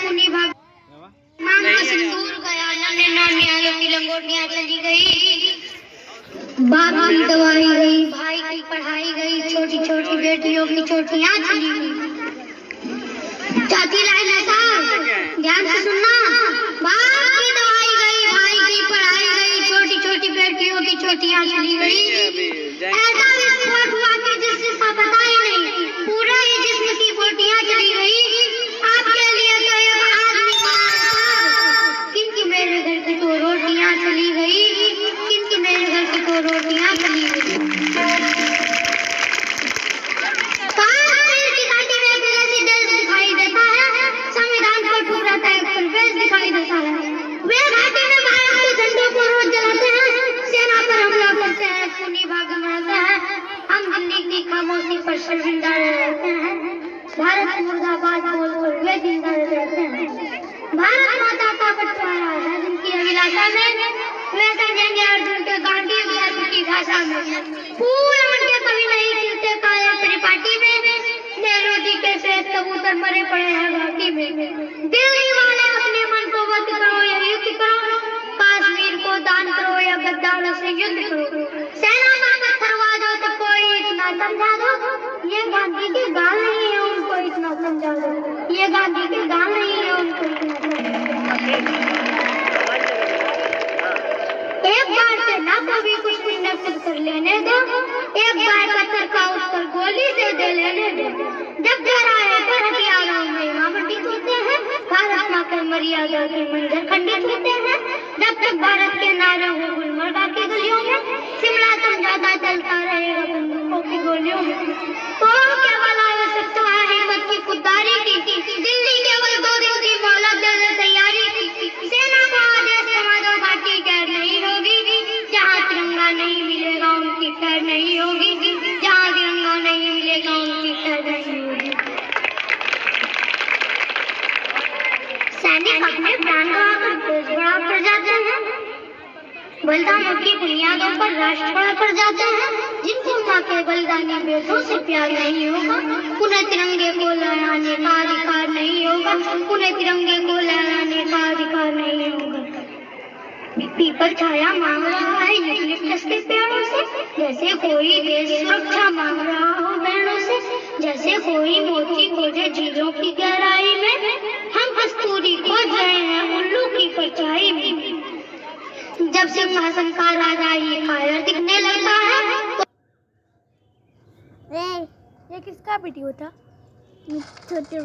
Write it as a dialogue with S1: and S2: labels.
S1: खूनी भाग मांग का सिंदूर गया, नन्हे नानियां की लंगोटियां चली गई, बाप की दवाई गई, भाई की पढ़ाई गई, छोटी छोटी बेटियों की चोटियां चली गई। चौथी लाइन है साहब, ध्यान से सुनना। बाप की दवाई गई, भाई की पढ़ाई गई, छोटी छोटी बेटियों की चोटियां चली गई। ऐसा विस्फोट हुआ कि जिसका पता ही नहीं, पूरा ही जिस्म की बोटियां चली गई। आपके लिए तो एक आदमी किनकी मेरे घर की तो रोटियां चली गई, किनकी मेरे घर की तो रोटियां चली गई। कश्मीर की घाटी में प्रेसिडेंट दिखाई देता है, संविधान पर पूरा प्रवेश दिखाई देता है। वे घाटी में भारत के झंडों को रोज जलाते हैं, सेना पर हमला करते हैं, खूनी भाग मनाते हैं। हम दिल्ली की खामोशी पर शर्मिंदा रहते हैं, भारत मुर्दाबाद बोलकर वे जिंदा रहते हैं। भारत माता का बंटवारा है जिनकी अभिलाषा में, वे समझेंगे अर्जुन के गांधी की भाषा में। फूल उनके कभी नहीं खिलते काया परिपाटी में, नेहरू जी के शेष कबूतर मरे पड़े हैं घाटी में। दिल्ली वाले अपने मन को वध करो या युद्ध करो, कश्मीर को दान करो या गद्दारों से युद्ध करो। सेना का पत्थरबाजों तो कोई इतना समझा दो, ये गांधी के गाल नहीं है उनको इतना समझा दो, ये गांधी के गाल नहीं है उनको इतना समझा दो। एक बार से ना कभी कुछ भी नकद कर लेने दो, एक बार पत्थर का उत्तर गोली से दे लेने दो। जब जरा है पर हथियारों में मामटित होते हैं, भारत माँ के मर्यादा के मंदिर खंडित होते हैं। जब तक भारत के नारे हो गुलमर्गा की गलियों में, शिमला समझौता चलता रहेगा बंदूकों की गोलियों में। तो केवल आवश्यकता है हिम्मत की खुददारी की, दिल्ली केवल 2 दिन की मोहलत देने तैयारी की। सेना को आदेश समाजों घाटी गैर नहीं होगी, जहाँ तिरंगा नहीं मिलेगा उनकी खैर नहीं होगी, जहाँ तिरंगा नहीं मिलेगा उनकी खैर नहीं होगी। सैनिक अपने प्राण गंवाकर देश बड़ा कर जाते हैं, बलिदानों की बुनियादों पर राष्ट्र बड़ा कर जाते हैं। जिनको माँ के बलिदानी बेटों से प्यार नहीं होगा, उन्हें तिरंगे को लहराने का अधिकार नहीं होगा, उन्हें तिरंगे को लहराने का अधिकार नहीं होगा। पीपल छाया मांग रहा है यूकलिप्टस के पेड़ों से, जैसे कोई देश सुरक्षा मांग रहा हो बहनों से, जैसे कोई मोती खोजे झीलों की गहराई में। हम कस्तूरी खोज रहे हैं उल्लू की परछाई में। जब सिंहासन का राजा ही कायर दिखने लगता है तो
S2: ये किसका वीडियो था? छोटे